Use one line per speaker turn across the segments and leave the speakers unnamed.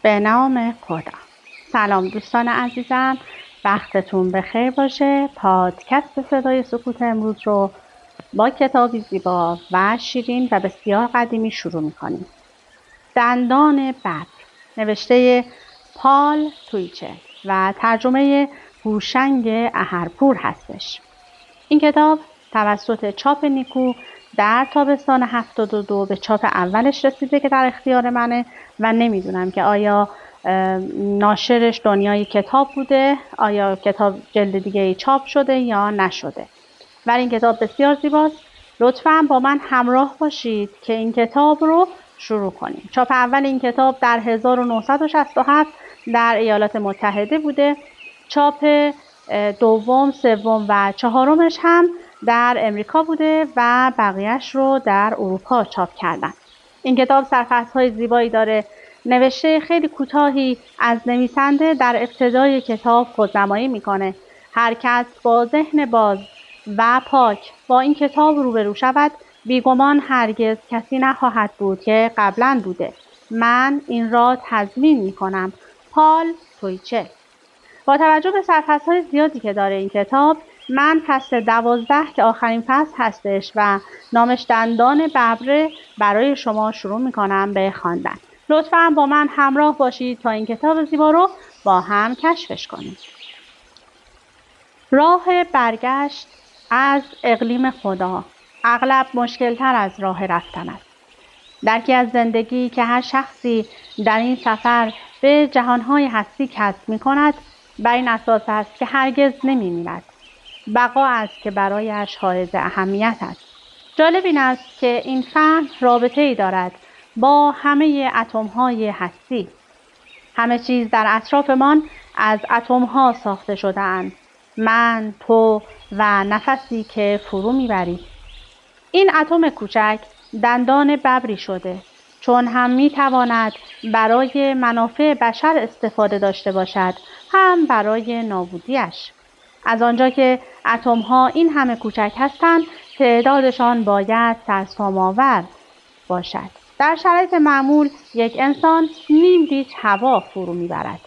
به نام خدا. سلام دوستان عزیزم، وقتتون بخیر باشه. پادکست صدای سکوت امروز رو با کتابی زیبا و شیرین و بسیار قدیمی شروع می‌کنیم. دندان ببر، نوشته پال تویچه و ترجمه هوشنگ اهرپور هستش. این کتاب توسط چاپ نیکو در تابستان 72 به چاپ اولش رسیده که در اختیار منه و نمیدونم که آیا ناشرش دنیای کتاب بوده، آیا کتاب جلد دیگه چاپ شده یا نشده. ولی این کتاب بسیار زیباست. لطفاً با من همراه باشید که این کتاب رو شروع کنیم. چاپ اول این کتاب در 1967 در ایالات متحده بوده. چاپ دوم، سوم و چهارمش هم در امریکا بوده و بقیهش رو در اروپا چاپ کردن. این کتاب سرفصل‌های زیبایی داره. نوشته خیلی کوتاهی از نویسنده در ابتدای کتاب خودنمایی میکنه. هر کس با ذهن باز و پاک با این کتاب روبرو شود، بیگمان هرگز کسی نخواهد بود که قبلا بوده. من این را تضمین میکنم. پال تویچه. با توجه به سرفصل‌های زیادی که داره این کتاب، من فصل 12 که آخرین فصل هستش و نامش دندان ببر برای شما شروع میکنم به خواندن. لطفاً با من همراه باشید تا این کتاب زیبا رو با هم کشفش کنیم. راه برگشت از اقلیم خدا اغلب مشکل‌تر از راه رفتن است. درکی از زندگی که هر شخصی در این سفر به جهانهای هستی کسب می‌کند بر این اساس است که هرگز نمی‌میرد. بقا است که برایش حائز اهمیت است. جالب این است که این فهم رابطه‌ای دارد با همه اتم‌های هستی. همه چیز در اطرافمان از اتم‌ها ساخته شده‌اند. من، تو و نفسی که فرو میبری. این اتم کوچک دندان ببری شده، چون هم میتواند برای منافع بشر استفاده داشته باشد، هم برای نابودیش. از آنجا که اتم‌ها این همه کوچک هستند، تعدادشان باید سرسام‌آور باشد. در شرایط معمول یک انسان نیم لیتر هوا فرو میبرد.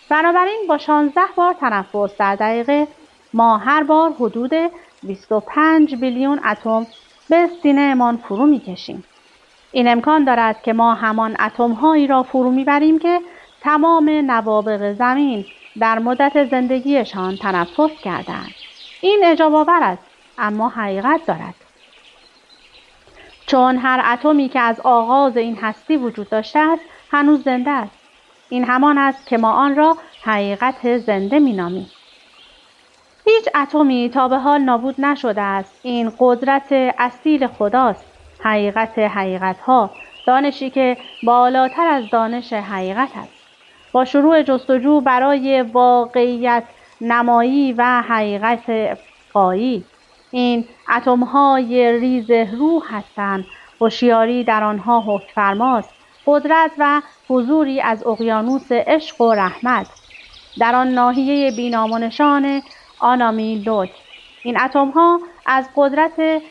بنابراین با 16 بار تنفس در دقیقه ما هر بار حدود 25 بیلیون اتم به سینه‌مان فرو می‌کشیم. این امکان دارد که ما همان اتم‌هایی را فرو می‌بریم که تمام نوابغ زمین در مدت زندگیشان تنفس کردند. این اعجاب‌آور است، اما حقیقت دارد. چون هر اتمی که از آغاز این هستی وجود داشته است، هنوز زنده است. این همان است که ما آن را حقیقت زنده می‌نامیم. هیچ اتمی تا به حال نابود نشده است. این قدرت اصیل خداست. حقیقت حقیقت‌ها، دانشی که بالاتر از دانش حقیقت است. با شروع جستجو برای واقعیت نمایی و حقیقت غایی، این اتم‌های ریز روح هستند. هوشیاری در آنها حکم‌فرماست. قدرت و حضوری از اقیانوس عشق و رحمت در آن ناحیه بی‌نام و نشان آنامی لوک. این اتم‌ها از قدرت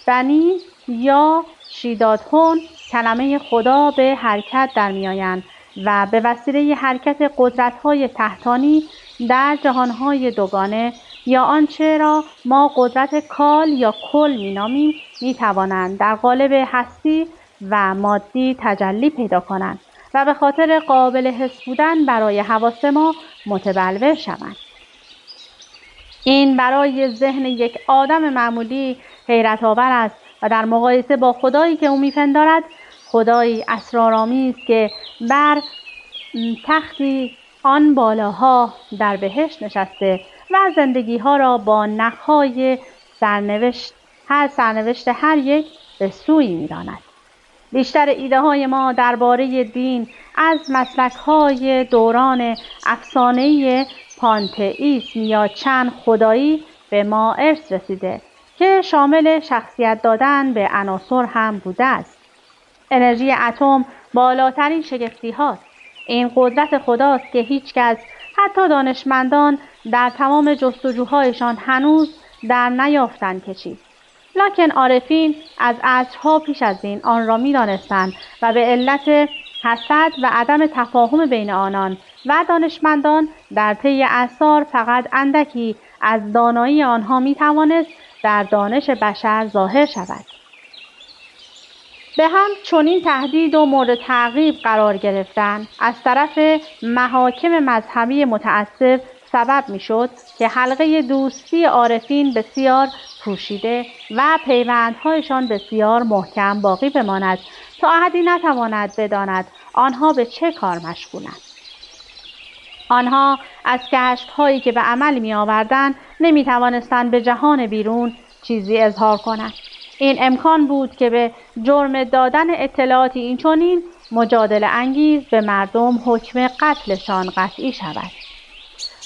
بنی یا شیدادهون کلمه خدا به حرکت در می‌آیند و به وسیله حرکت قدرت‌های تحتانی در جهان‌های دوگانه یا آنچه را ما قدرت کال یا کل می‌نامیم می‌توانند در قالب هستی و مادی تجلی پیدا کنند و به خاطر قابل حس بودن برای حواس ما متبلور شوند. این برای ذهن یک آدم معمولی حیرت آور است و در مقایسه با خدایی که او میپندارد، خدایی اسرارآمیز که بر تختی آن بالاها در بهشت نشسته و زندگی ها را با نخهای سرنوشت هر یک به سوی می‌راند. بیشتر ایده های ما درباره دین از مسلک های دوران افسانه‌ای پانتئیسم یا چند خدایی به ما ارث رسیده که شامل شخصیت دادن به عناصر هم بوده است. انرژی اتم بالاترین شگفتی هاست. این قدرت خداست که هیچ کس، حتی دانشمندان، در تمام جستجوهایشان هنوز در نیافتند که چیست. لکن عارفین از عصرها پیش از این آن را می‌دانستند و به علت حسد و عدم تفاهم بین آنان و دانشمندان در طی اعصار فقط اندکی از دانایی آنها می توانست در دانش بشر ظاهر شود. به هم چنین تهدید و مورد تعقیب قرار گرفتن از طرف محاکم مذهبی متعصب سبب می شد که حلقه دوستی عارفین بسیار پوشیده و پیوندهایشان بسیار محکم باقی بماند تا احدی نتواند بداند آنها به چه کار مشغولند. آنها از کشف‌هایی که به عمل می آوردند نمی توانستند به جهان بیرون چیزی اظهار کنند. این امکان بود که به جرم دادن اطلاعاتی اینچنین مجادله انگیز به مردم حکم قتلشان قطعی شود.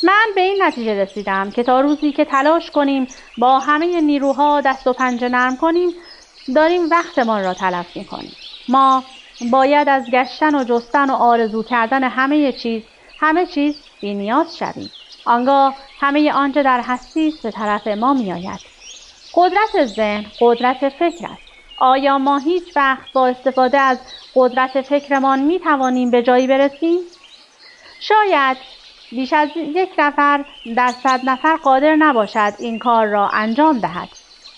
من به این نتیجه رسیدم که تا روزی که تلاش کنیم با همه نیروها دست و پنجه نرم کنیم داریم وقتمان را تلف می‌کنیم. ما باید از گشتن و جستن و آرزو کردن همه چیز بی‌نیاز شویم. آنگاه همه آنچه در هستی است به طرف ما می‌آید. قدرت ذهن قدرت فکر است. آیا ما هیچ وقت با استفاده از قدرت فکرمان می توانیم به جایی برسیم؟ شاید بیش از 1 نفر در 100 نفر قادر نباشد این کار را انجام دهد،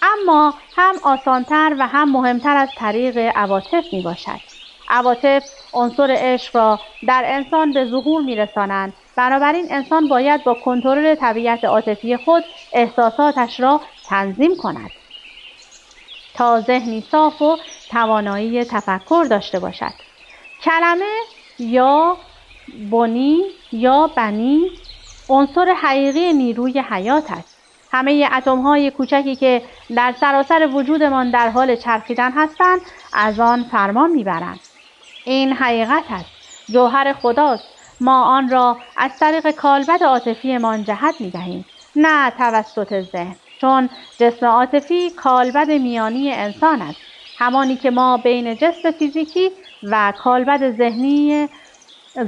اما هم آسانتر و هم مهمتر از طریق عواطف می باشد. عواطف عنصر عشق را در انسان به ظهور می رسانند. بنابراین انسان باید با کنترل طبیعت عاطفی خود احساساتش را تنظیم کند تا ذهنی صاف و توانایی تفکر داشته باشد. کلمه یا بنی یا بنی عنصر حقیقی نیروی حیات است. همه اتم‌های کوچکی که در سراسر وجودمان در حال چرخیدن هستند از آن فرمان میبرند. این حقیقت است. جوهر خداست. ما آن را از طریق کالبد عاطفیمان جهت میدهیم، نه توسط ذهن، چون جسم عاطفی کالبد میانی انسان است، همانی که ما بین جسم فیزیکی و کالبد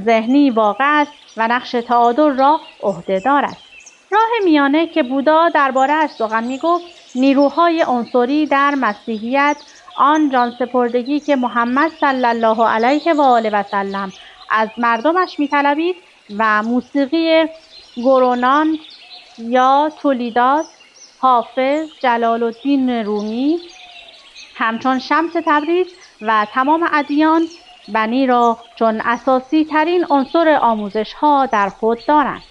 ذهنی واقع است و نقش تعادل را عهده‌دار است. راه میانه که بودا درباره اش سخن میگفت نیروهای عنصری در مسیحیت، آن جانسپردگی که محمد صلی الله علیه و آله و سلم از مردمش میطلبید و موسیقی گورونان یا تولیداس، حافظ، جلال الدین رومی، همچون شمس تبریز و تمام ادیان بنی را چون اساسی ترین عنصر آموزش ها در خود دارند.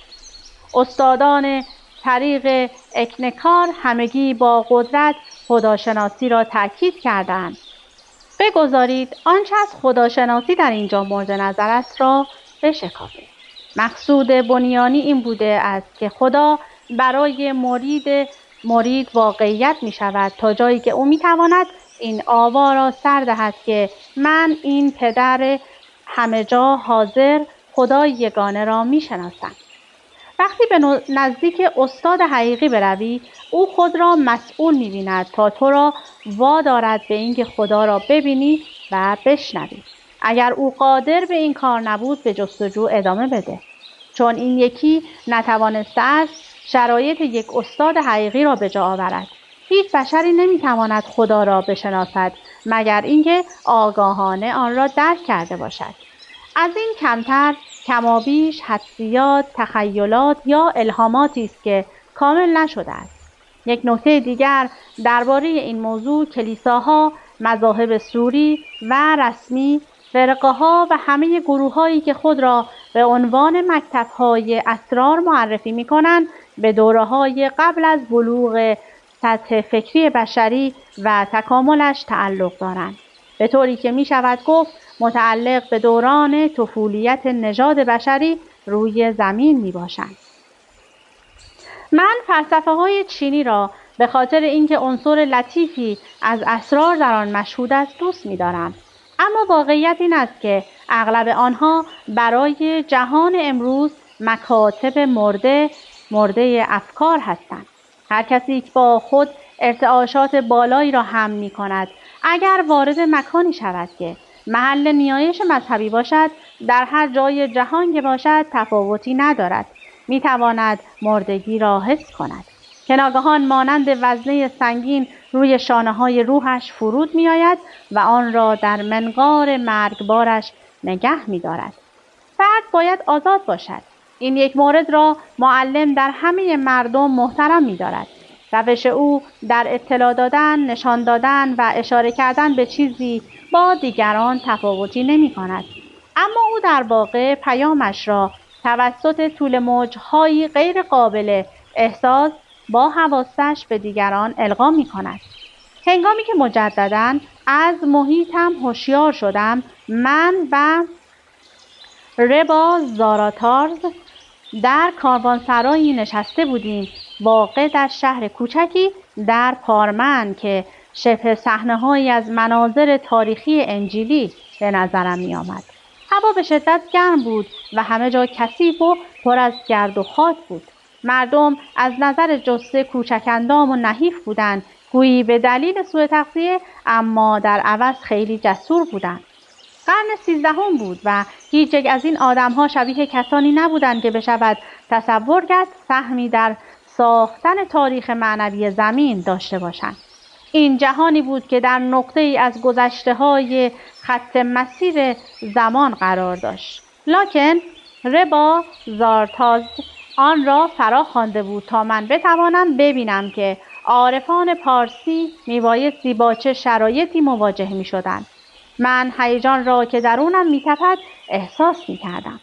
استادان طریق اکنکار همگی با قدرت خداشناسی را تأکید کردند. بگذارید آنچه از خداشناسی در اینجا مورد نظر است را بشکافیم. مقصود بنیانی این بوده است که خدا برای مرید واقعیت می شود تا جایی که او می تواند این آوا را سر دهد که من این پدر همه جا حاضر خدای یگانه را می شناسم. وقتی به نزدیک استاد حقیقی بروی، او خود را مسئول می بیند تا تو را وادارد به اینکه خدا را ببینی و بشنوی. اگر او قادر به این کار نبود به جستجو ادامه بده، چون این یکی نتوانسته است شرایط یک استاد حقیقی را به جا آورد. هیچ بشری نمیتواند خدا را بشناسد مگر اینکه آگاهانه آن را درک کرده باشد. از این کمتر کمابیش حدسیات، تخیلات یا الهاماتی است که کامل نشده است. یک نکته دیگر درباره این موضوع کلیساها، مذاهب سوری و رسمی، فرقه‌ها و همه گروه‌هایی که خود را به عنوان مکتب‌های اسرار معرفی می‌کنند به دوره‌های قبل از بلوغ سطح فکری بشری و تکاملش تعلق دارند، به طوری که می‌شود گفت متعلق به دوران طفولیت نژاد بشری روی زمین میباشند. من فلسفه‌های چینی را به خاطر اینکه عنصر لطیفی از اسرار در آن مشهود است دوست می‌دارم، اما واقعیت این است که اغلب آنها برای جهان امروز مکاتب مرده افکار هستند. هر کسی که با خود ارتعاشات بالایی را حمل می‌کند، اگر وارد مکانی شود که محل نیایش مذهبی باشد، در هر جای جهان که باشد تفاوتی ندارد، میتواند مردگی را حس کند که ناگهان مانند وزنه سنگین روی شانه‌های روحش فرود میآید و آن را در منقار مرگبارش نگه می‌دارد. فرد باید آزاد باشد. این یک مورد را معلم در همه مردم محترم می‌دارد. روش او در اطلاع دادن، نشان دادن و اشاره کردن به چیزی با دیگران تفاوتی نمی‌کند. اما او در واقع پیامش را توسط طول موج‌هایی غیر قابل احساس با حواسش به دیگران القا می‌کند. هنگامی که مجدداً از محیطم هوشیار شدم، من و ربا زاراتارز در کاروانسرایی نشسته بودیم واقع در شهر کوچکی در پارمن که شبه صحنه‌هایی از مناظر تاریخی انجیلی به نظرم می آمد. هوا به شدت گرم بود و همه جا کثیف و پر از گرد و خاک بود. مردم از نظر جثه کوچک اندام و نحیف بودند، گویی به دلیل سوء تغذیه، اما در عوض خیلی جسور بودند. قرن 13 بود و هیچ یک از این آدم‌ها شبیه کسانی نبودند که بشود تصور کرد سهمی در ساختن تاریخ معنوی زمین داشته باشند. این جهانی بود که در نقطه‌ای از گذشته‌های خط مسیر زمان قرار داشت. لکن ربا زارتازد آن را فرا خوانده بود تا من بتوانم ببینم که عارفان پارسی میبایستی با چه شرایطی مواجه میشدند. من هیجان را که درونم میتپد احساس میکردم.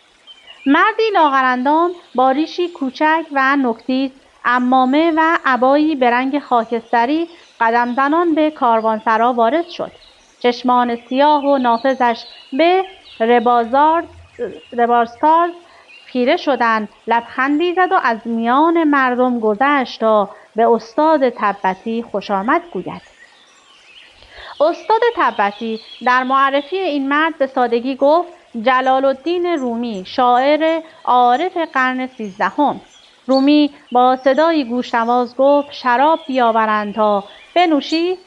مردی لاغرندام با ریشی کوچک و نکتیز، عمامه و عبایی به رنگ خاکستری قدم زنان به کاروانسرا وارد شد. چشمان سیاه و نافذش به ربارستارز خیره شدند، لبخندی زد و از میان مردم گذشت تا به استاد تبتی خوش آمد گوید. استاد تبتی در معرفی این مرد به سادگی گفت: جلال الدین رومی، شاعر عارف قرن 13. رومی با صدای گوشنواز گفت: شراب بیاورند تا بنوشی.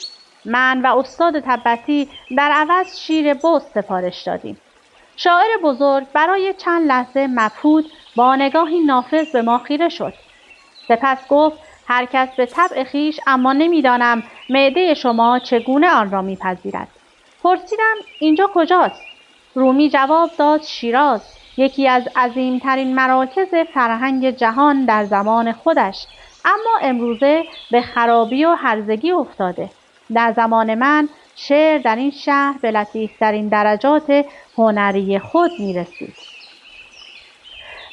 من و استاد تبتی در عوض شیر بز سفارش دادیم. شاعر بزرگ برای چند لحظه مبهوت با نگاهی نافذ به ما خیره شد. سپس گفت: هر کس به طبع خویش، اما نمیدانم معده شما چگونه آن را میپذیرد. پرسیدم: اینجا کجاست؟ رومی جواب داد: شیراز، یکی از عظیمترین مراکز فرهنگ جهان در زمان خودش، اما امروزه به خرابی و هرزگی افتاده. در زمان من شعر در این شهر به لطیفترین درجات هنری خود میرسید.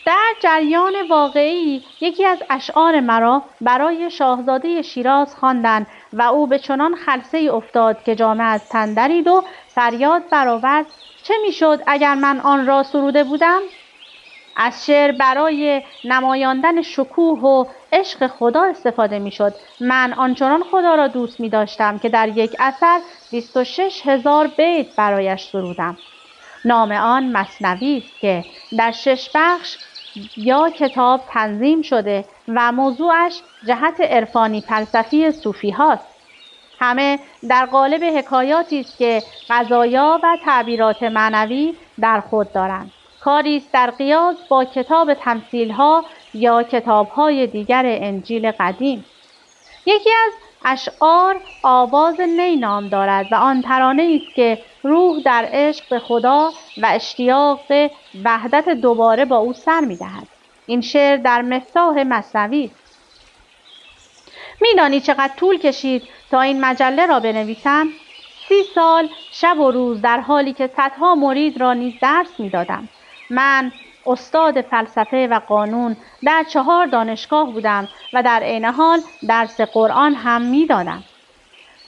در جریان واقعی یکی از اشعار مرا برای شاهزاده شیراز خواندند و او به چنان خلسه‌ای افتاد که جامه از تن درید و فریاد برآورد: چه میشد اگر من آن را سروده بودم؟ از شعر برای نمایاندن شکوه و عشق خدا استفاده میشد. من آنچنان خدا را دوست می داشتم که در یک اثر 26,000 بیت برایش سرودم. نام آن مثنوی است که در 6 بخش یا کتاب تنظیم شده و موضوعش جهت عرفانی فلسفی صوفی هاست. همه در قالب حکایاتی است که قضایا و تعبیرات معنوی در خود دارند. کاری است در قیاس با کتاب تمثیل‌ها یا کتاب‌های دیگر انجیل قدیم. یکی از اشعار آواز نی نام دارد و آن ترانه است که روح در عشق به خدا و اشتیاق وحدت دوباره با او سر می‌دهد. این شعر در مفتاح مثنوی است. می‌دانی چقدر طول کشید تا این مجله را بنویسم؟ 30 سال شب و روز، در حالی که صدها مرید را نیز درس می‌دادم. من استاد فلسفه و قانون در 4 دانشگاه بودم و در عین حال درس قرآن هم می‌دادم.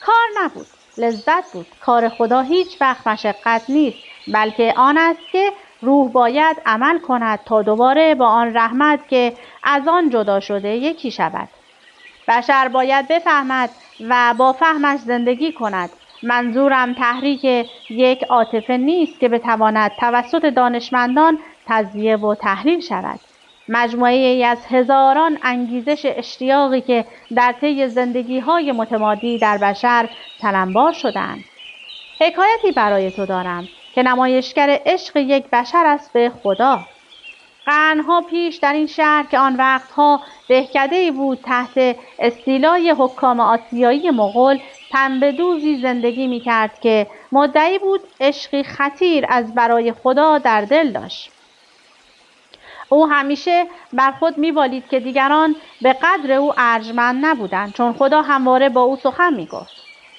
کار نبود، لذت بود. کار خدا هیچ وقت مشقت نیست، بلکه آن است که روح باید عمل کند تا دوباره با آن رحمت که از آن جدا شده یکی شود. بشر باید بفهمد و با فهمش زندگی کند. منظورم تحریک یک عاطفه نیست که بتواند توسط دانشمندان تزیه و تحلیل شود. مجموعه ای از هزاران انگیزش اشتیاقی که در طی زندگی‌های متمادی در بشر تننبار شدند. حکایتی برای تو دارم که نمایشگر عشق یک بشر است به خدا. قرنها پیش در این شهر که آن وقتها دهکده‌ای بود تحت استیلای حکام آسیایی مغول، پنبه‌دوزی زندگی می‌کرد که مدعی بود عشقی خطیر از برای خدا در دل داشت. او همیشه بر خود می‌بالید که دیگران به قدر او ارجمند نبودند، چون خدا همواره با او سخن می‌گفت.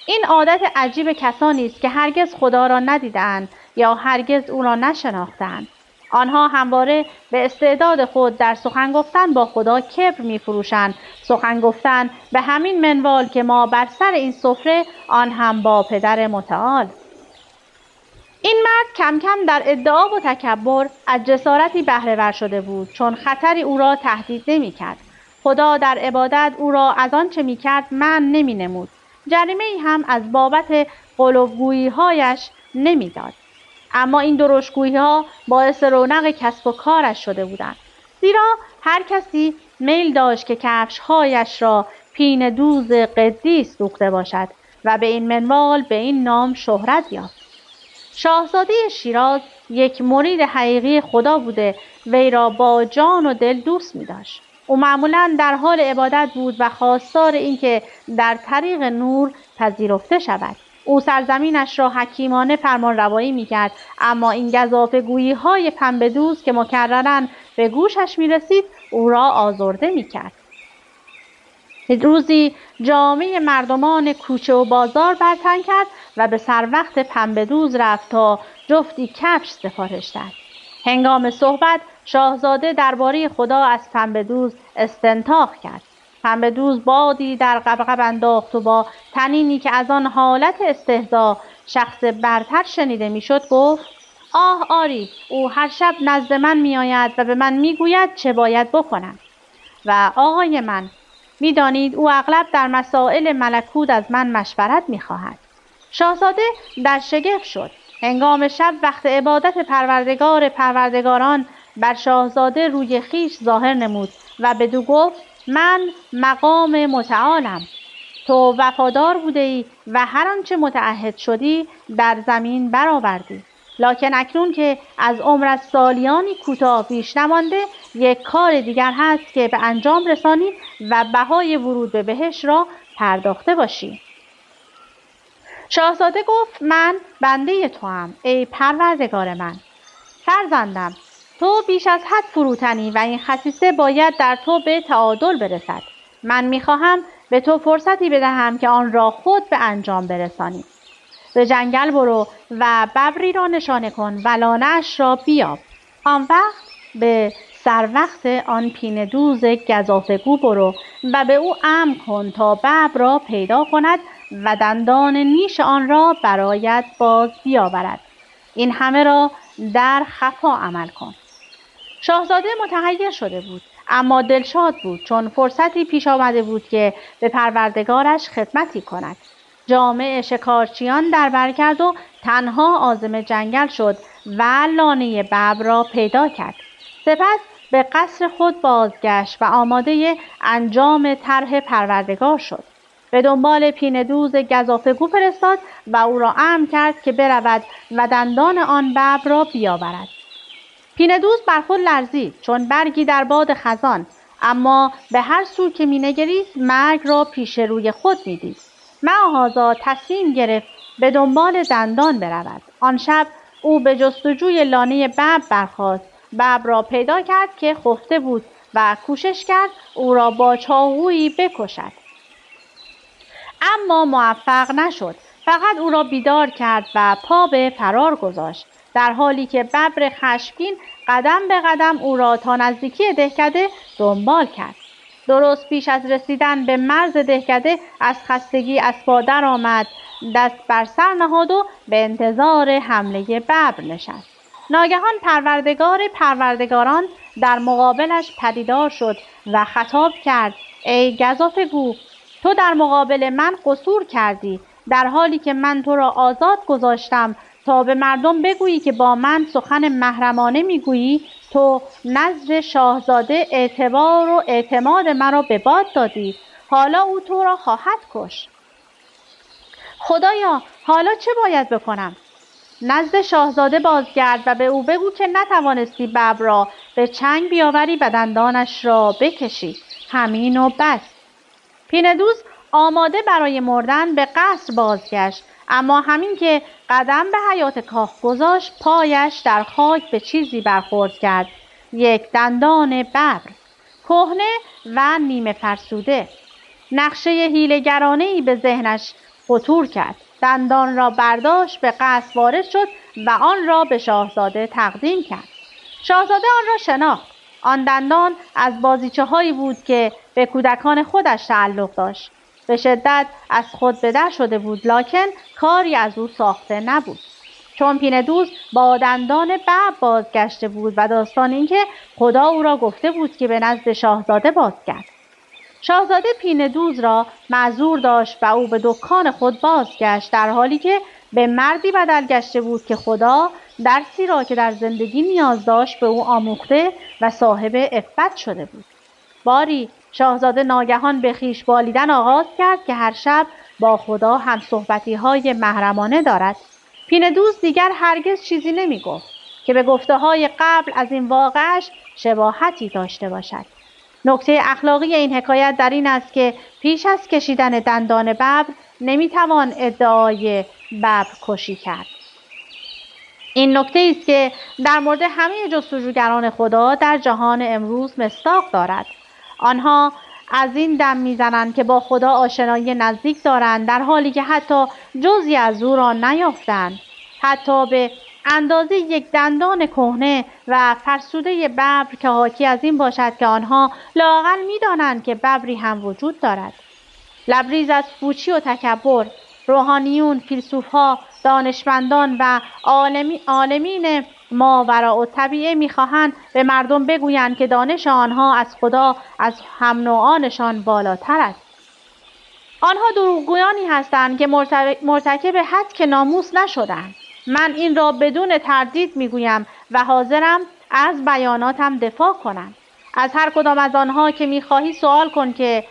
این عادت عجیب کسانی است که هرگز خدا را ندیدند یا هرگز او را نشناختند. آنها همواره به استعداد خود در سخن گفتن با خدا کبر می‌فروشند. سخن گفتن به همین منوال که ما بر سر این سفره، آن هم با پدر متعال. این مرد کم کم در ادعا و تکبر از جسارتی بهره ور شده بود، چون خطری او را تهدید نمی‌کرد. خدا در عبادت او را از آنچه می‌کرد منع نمی‌نمود. جریمه‌ای هم از بابت قلوبگویی‌هایش نمی‌داد. اما این درشت‌گویی‌ها باعث رونق کسب و کارش شده بودند، زیرا هر کسی میل داشت که کفش‌هایش را پینه دوز قدیس دوخته باشد و به این منوال به این نام شهرت یافت. شاهزاده شیراز یک مرید حقیقی خدا بوده، وی را با جان و دل دوست می‌داشت. او معمولاً در حال عبادت بود و خواستار این که در طریق نور پذیرفته شود. او سرزمینش را حکیمانه فرمانروایی می‌کرد، اما این گزافه‌گویی‌های پنبه‌دوز که مکرراً به گوشش می‌رسید او را آزرده می‌کرد. روزی جامعه مردمان کوچه و بازار برتن کرد و به سر وقت پنبه‌دوز رفت تا جفتی کفش سفارش داد. هنگام صحبت شاهزاده درباره خدا از پنبه‌دوز استنتاق کرد. پنبه‌دوز بادی در قبقب انداخت و با طنینی که از آن حالت استهزا شخص برتر شنیده میشد گفت: آه آری، او هر شب نزد من میآید و به من میگوید چه باید بکنم. و آقای من، میدانید او اغلب در مسائل ملکوت از من مشورت میخواهد. شاهزاده در شگفت شد. هنگام شب وقت عبادت پروردگار پروردگاران بر شاهزاده روی خیش ظاهر نمود و بدو گفت: من مقام متعالم. تو وفادار بوده ای و هر آنچه متعهد شدی در زمین برآوردی. لکن اکنون که از عمرت سالیانی کوتاه بیش نمانده، یک کار دیگر هست که به انجام رسانی و بهای ورود به بهشت را پرداخته باشی. شاهزاده گفت: من بنده توام ای پروردگار من. فرزندم، تو بیش از حد فروتنی و این خصیصه باید در تو به تعادل برسد. من میخواهم به تو فرصتی بدهم که آن را خود به انجام برسانی. به جنگل برو و ببری را نشانه کن و لانه‌اش را بیاب. آن وقت به سر وقت آن پینه دوز گزافه‌گو برو و به او امر کن تا ببر را پیدا کند و دندان نیش آن را برایت باز بیاورد. این همه را در خفا عمل کن. شاهزاده متحیر شده بود، اما دلشاد بود، چون فرصتی پیش آمده بود که به پروردگارش خدمتی کند. جامع شکارچیان در بر کرد و تنها عازم جنگل شد و لانه ببر را پیدا کرد. سپس به قصر خود بازگشت و آماده انجام طرح پروردگار شد. به دنبال پینه دوز گزافه‌گو فرستاد و او را امر کرد که برود و دندان آن ببر را بیاورد. پینه دوز بر خود لرزید، چون برگی در باد خزان، اما به هر سو که مینگریست مرگ را پیش روی خود میدید. معاذا تصمیم گرفت به دنبال دندان برود. آن شب او به جستجوی لانه ببر برخاست. ببر را پیدا کرد که خفته بود و کوشش کرد او را با چاقویی بکشد، اما موفق نشد. فقط او را بیدار کرد و پا به فرار گذاشت، در حالی که ببر خشمگین قدم به قدم او را تا نزدیکی دهکده دنبال کرد. درست پیش از رسیدن به مرز دهکده از خستگی از پا در آمد، دست بر سر نهاد و به انتظار حمله ببر نشست. ناگهان پروردگار پروردگاران در مقابلش پدیدار شد و خطاب کرد: ای گزافه‌گو، تو در مقابل من قصور کردی، در حالی که من تو را آزاد گذاشتم تا به مردم بگویی که با من سخن محرمانه میگویی. تو نزد شاهزاده اعتبار و اعتماد مرا به باد دادی. حالا او تو را خواهد کشت. خدایا، حالا چه باید بکنم؟ نزد شاهزاده بازگرد و به او بگو که نتوانستی ببر را به چنگ بیاوری و دندانش را بکشی. همین و بس. پینه دوز آماده برای مردن به قصر بازگشت، اما همین که قدم به حیات کاخ گذاشت پایش در خاک به چیزی برخورد کرد. یک دندان ببر، کهنه و نیمه فرسوده. نقشه حیله‌گرانه‌ای به ذهنش خطور کرد. دندان را برداشت، به قصر وارد شد و آن را به شاهزاده تقدیم کرد. شاهزاده آن را شناخت. آن دندان از بازیچه‌هایی بود که به کودکان خودش تعلق داشت. به شدت از خود به در شده بود، لکن کاری از او ساخته نبود. چون پیندوز با دندان ببر بازگشته بود و داستان این که خدا او را گفته بود که به نزد شاهزاده بازگرد. شاهزاده پیندوز را معذور داشت و او به دکان خود بازگشت، در حالی که به مردی بدل گشته بود که خدا درسی را که در زندگی نیاز داشت به او آموخته و صاحب عفت شده بود. باری شاهزاده ناگهان به خویش بالیدن آغاز کرد که هر شب با خدا هم صحبتی‌های محرمانه دارد. پیندوز دیگر هرگز چیزی نمی گفت که به گفته‌های قبل از این واقعش شباهتی داشته باشد. نکته اخلاقی این حکایت در این است که پیش از کشیدن دندان ببر نمیتوان ادعای ببر کشی کرد. این نکته است که در مورد همه جستجوگران خدا در جهان امروز مصداق دارد. آنها از این دم میزنند که با خدا آشنایی نزدیک دارند، در حالی که حتی جزئی از او را نیافتند. حتی به اندازه یک دندان کهنه و فرسوده ببر که حاکی از این باشد که آنها لااقل می‌دانند که ببری هم وجود دارد. لبریز از پوچی و تکبر، روحانیون، فیلسوف‌ها، دانشمندان و عالمین ماوراءالطبیعه می‌خواهند به مردم بگویند که دانش آنها از خدا از هم نوعانشان بالاتر است. آنها دروغگویانی هستند که مرتکب هتک ناموس نشدند. من این را بدون تردید میگویم و حاضرم از بیاناتم دفاع کنم. از هر کدام از آنها که میخواهی سوال کن که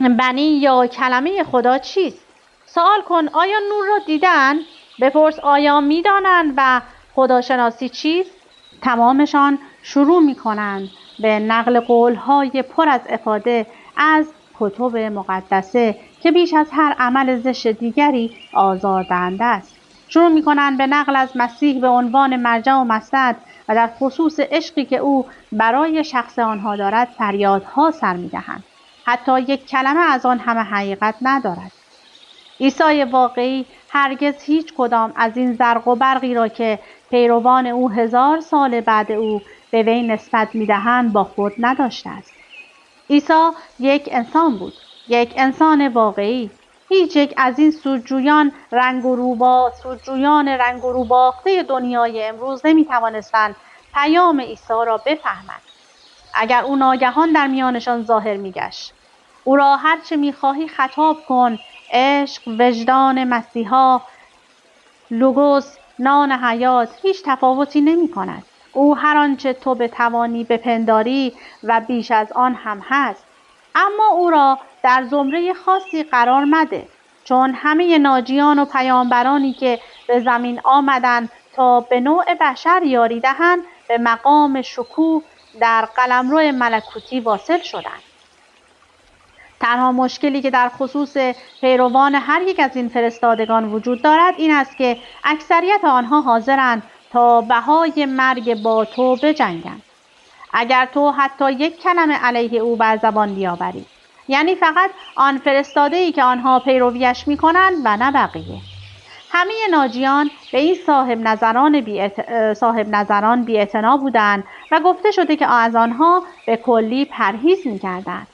بنی یا کلمه خدا چیست. سوال کن آیا نور را دیدن؟ بپرس آیا میدانند و خداشناسی چیست؟ تمامشان شروع میکنند به نقل قولهای پر از افاده از کتب مقدسه که بیش از هر عمل زشت دیگری آزاردهنده است. شروع می‌کنند به نقل از مسیح به عنوان مرجع و مسند و در خصوص عشقی که او برای شخص آنها دارد فریادها سر می‌دهند. حتی یک کلمه از آن همه حقیقت ندارد. عیسی واقعی هرگز هیچ کدام از این زرق و برقی را که پیروان او 1000 سال بعد او به وی نسبت می‌دهند با خود نداشته است. عیسی یک انسان بود، یک انسان واقعی. هیچ یک از این سودجویان رنگ و رو باخته دنیای امروز نمی‌توانستند پیام عیسی را بفهمند. اگر او ناگهان در میانشان ظاهر می‌گشت، او را هر چه می‌خواهی خطاب کن، عشق، وجدان مسیحا، لوگوس، نان حیات، هیچ تفاوتی نمی‌کند. او هر آنچه تو بتوانی بپنداری و بیش از آن هم هست. اما او را در زمره خاصی قرار مده، چون همه ناجیان و پیامبرانی که به زمین آمدند تا به نوع بشر یاری دهند به مقام شکوه در قلمرو ملکوتی واصل شدند. تنها مشکلی که در خصوص پیروان هر یک از این فرستادگان وجود دارد این است که اکثریت آنها حاضرند تا بهای مرگ با تو بجنگند. اگر تو حتی یک کلمه علیه او بر زبان بیاوری، یعنی فقط آن فرستاده‌ای که آنها پیرویش می‌کنند و نه بقیه. همه ناجیان به این صاحب نظران بی‌اعتنا بودند و گفته شده که از آنها به کلی پرهیز می‌کردند.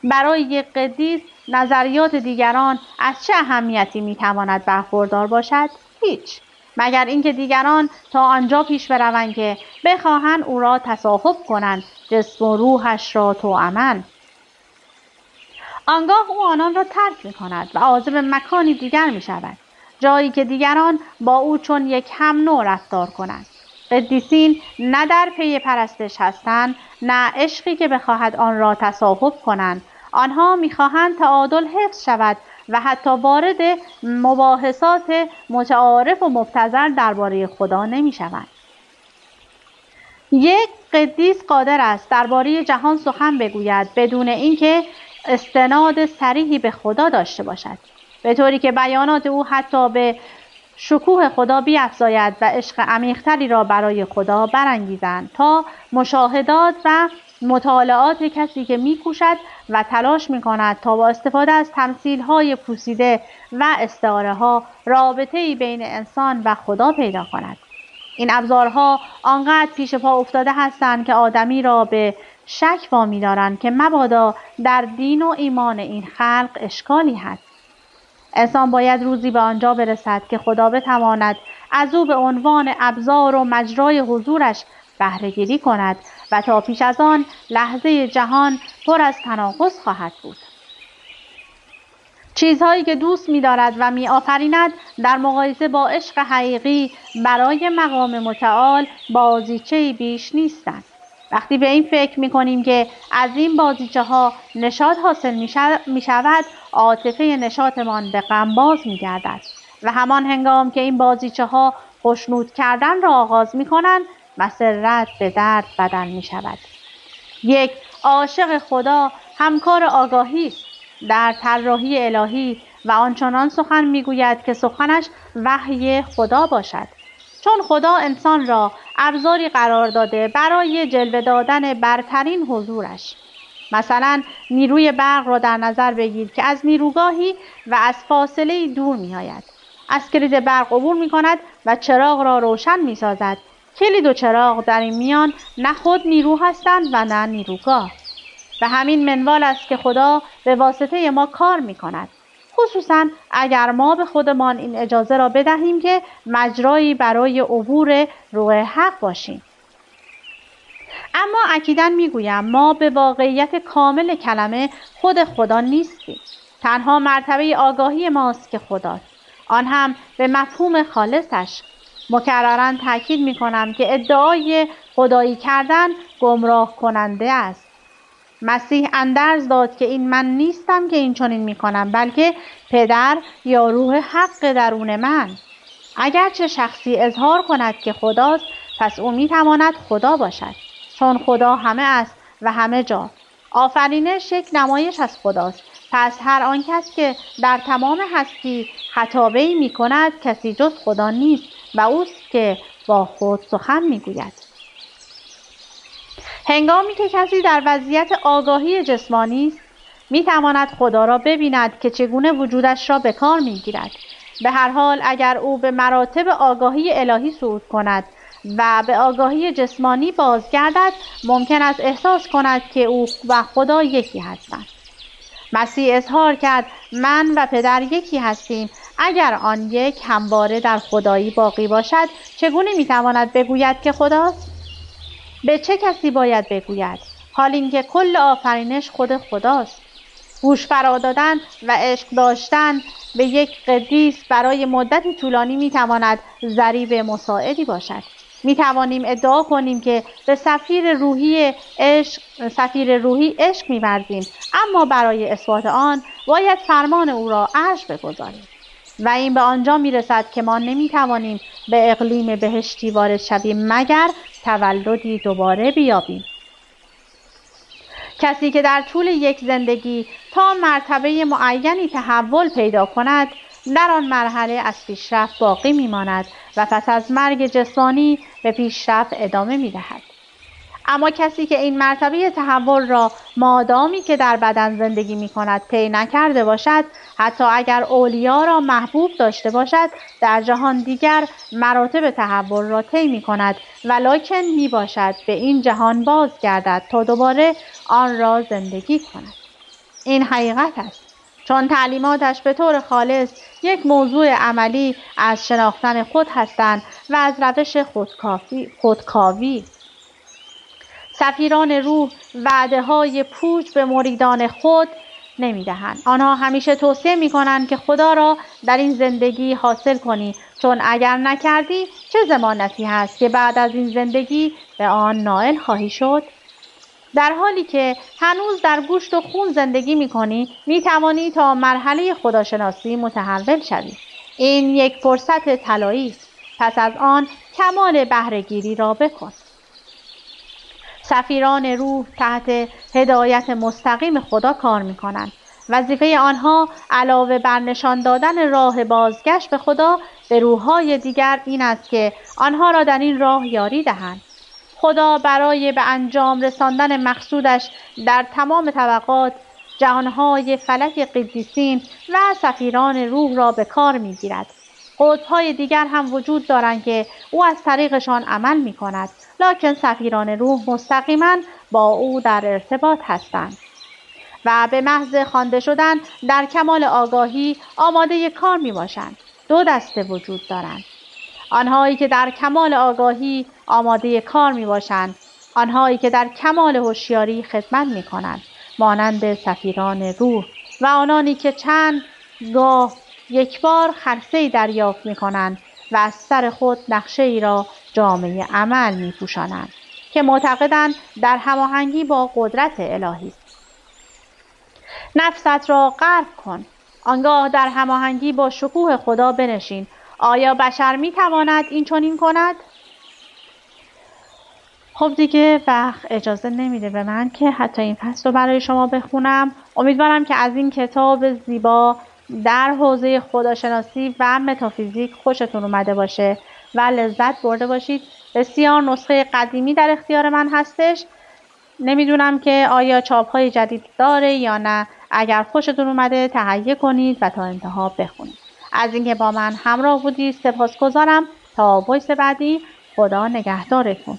برای یک قدیس نظریات دیگران از چه اهمیتی می‌تواند برخوردار باشد؟ هیچ، مگر اینکه دیگران تا آنجا پیش بروند که بخواهند او را تصاحب کنند، جسم و روحش را توأماً. آنگاه او آنان را ترک می‌کند و عازم مکانی دیگر می‌شود، جایی که دیگران با او چون یک هم نوع رفتار کنند. قدیسین نه در پی پرستش هستند، نه عشقی که بخواهد آن را تصاحب کنند. آنها می‌خواهند تعادل حفظ شود و حتی وارد مباحثات متعارف و مبتذل درباره خدا نمی‌شوند. یک قدیس قادر است درباره جهان سخن بگوید بدون اینکه استناد صریحی به خدا داشته باشد، به طوری که بیانات او حتی به شکوه خدا بیفزاید و عشق عمیق‌تری را برای خدا برانگیزند تا مشاهدات و مطالعات کسی که می‌کوشد و تلاش می‌کند تا با استفاده از تمثیل‌های پوسیده و استعاره‌ها رابطه‌ای بین انسان و خدا پیدا کند. این ابزارها آنقدر پیش پا افتاده هستند که آدمی را به شک وامی‌دارند که مبادا در دین و ایمان این خلق اشکالی هست. انسان باید روزی به آنجا برسد که خدا بتواند از او به عنوان ابزار و مجرای حضورش بهره‌گیری کند و تا پیش از آن لحظه جهان پر از تناقض خواهد بود. چیزهایی که دوست می‌دارد و می‌آفریند در مقایسه با عشق حقیقی برای مقام متعال بازیچه‌ای بیش نیستند. وقتی به این فکر می‌کنیم که از این بازیچه‌ها نشاط حاصل می‌شود، عاطفه نشاطمان به غم باز می‌گردد و همان هنگام که این بازیچه‌ها خوشنود کردن را آغاز می‌کنند، مسرت به درد بدل می‌شود. یک عاشق خدا همکار آگاهی است در طراحی الهی و آنچنان سخن می‌گوید که سخنش وحی خدا باشد، چون خدا انسان را ابزاری قرار داده برای جلوه دادن برترین حضورش. مثلا نیروی برق را در نظر بگیر که از نیروگاهی و از فاصله دور می‌آید. از کلید برق عبور می‌کند و چراغ را روشن می‌سازد. کلید و چراغ در این میان نه خود نیرو هستند و نه نیروگاه. و همین منوال است که خدا به واسطه ما کار می‌کند، خصوصاً اگر ما به خودمان این اجازه را بدهیم که مجرایی برای عبور روح حق باشیم. اما اکیداً میگویم ما به واقعیت کامل کلمه خود خدا نیستیم. تنها مرتبه آگاهی ماست که خداست، آن هم به مفهوم خالصش. مکرراً تاکید میکنم که ادعای خدایی کردن گمراه کننده است. مسیح اندرز داد که این من نیستم که این چنین میکنم، بلکه پدر یا روح حق درون من. اگرچه شخصی اظهار کند که خداست، پس او میتواند خدا باشد، چون خدا همه است و همه جا. آفرینش یک نمایش از خداست. پس هر آن کس که در تمام هستی خطابه‌ای میکند کسی جز خدا نیست و اوست که با خود سخن میگوید. هنگامی که کسی در وضعیت آگاهی جسمانی است، میتواند خدا را ببیند که چگونه وجودش را به کار میگیرد. به هر حال اگر او به مراتب آگاهی الهی صعود کند و به آگاهی جسمانی بازگردد، ممکن است احساس کند که او و خدا یکی هستند. مسیح اظهار کرد من و پدر یکی هستیم. اگر آن یک همواره در خدایی باقی باشد، چگونه میتواند بگوید که خداست؟ به چه کسی باید بگوید؟ حال اینکه کل آفرینش خود خداست. گوش فرا دادن و عشق داشتن به یک قدیس برای مدتی طولانی میتواند ضریب مساعدی باشد. میتوانیم ادعا کنیم که به سفیر روحی عشق می‌ورزیم، اما برای اثبات آن باید فرمان او را عرش بگذاریم و این به آنجا میرسد که ما نمیتوانیم به اقلیم بهشتی وارد شویم مگر تولدی دوباره بیابیم. کسی که در طول یک زندگی تا مرتبه معینی تحول پیدا کند، در آن مرحله از پیشرفت باقی میماند و پس از مرگ جسمانی به پیشرفت ادامه میدهد. اما کسی که این مرتبه تحول را مادامی که در بدن زندگی می کند طی نکرده باشد، حتی اگر اولیا را محبوب داشته باشد، در جهان دیگر مراتب تحول را طی می کند ولکن می باشد به این جهان بازگردد تا دوباره آن را زندگی کند. این حقیقت است، چون تعلیماتش به طور خالص یک موضوع عملی از شناختن خود هستند و از روش خودکاوی. سفیران روح وعده‌های پوچ به مریدان خود نمی‌دهند. آنها همیشه توصیه می‌کنند که خدا را در این زندگی حاصل کنی، چون اگر نکردی چه ضمانتی هست که بعد از این زندگی به آن نائل خواهی شد؟ در حالی که هنوز در گوشت و خون زندگی می‌کنی، می‌توانی تا مرحله خداشناسی متحول شوی. این یک فرصت طلایی است. پس از آن کمال بهره‌گیری را بکن. سفیران روح تحت هدایت مستقیم خدا کار می‌کنند. وظیفه آنها علاوه بر نشان دادن راه بازگشت به خدا به روح‌های دیگر این است که آنها را در این راه یاری دهند. خدا برای به انجام رساندن مقصودش در تمام طبقات جهانهای فلک قدیسین و سفیران روح را به کار می‌گیرد. قطب‌های دیگر هم وجود دارند که او از طریقشان عمل می‌کند، لکن سفیران روح مستقیما با او در ارتباط هستند و به محض خوانده شدن در کمال آگاهی آماده کار میباشند. دو دسته وجود دارند: آنهایی که در کمال آگاهی آماده کار میباشند، آنهایی که در کمال هوشیاری خدمت میکنند مانند سفیران روح، و آنانی که چند گاه یک بار خرسه‌ای دریافت میکنند و از سر خود نقشه‌ای را جامه عمل میپوشانند که معتقدند در هماهنگی با قدرت الهی است. نفست را غرق کن، آنگاه در هماهنگی با شکوه خدا بنشین. آیا بشر میتواند این چنین کند؟ خب دیگه وقت اجازه نمیده به من که حتی این فصل رو برای شما بخونم. امیدوارم که از این کتاب زیبا در حوزه خداشناسی و متافیزیک خوشتون اومده باشه و لذت برده باشید. بسیار نسخه قدیمی در اختیار من هستش. نمیدونم که آیا چاپ‌های جدید داره یا نه. اگر خوشتون اومده تهیه کنید و تا انتها بخونید. از اینکه با من همراه بودید سپاسگزارم. تا وایس بعدی، خدا نگهدارتون.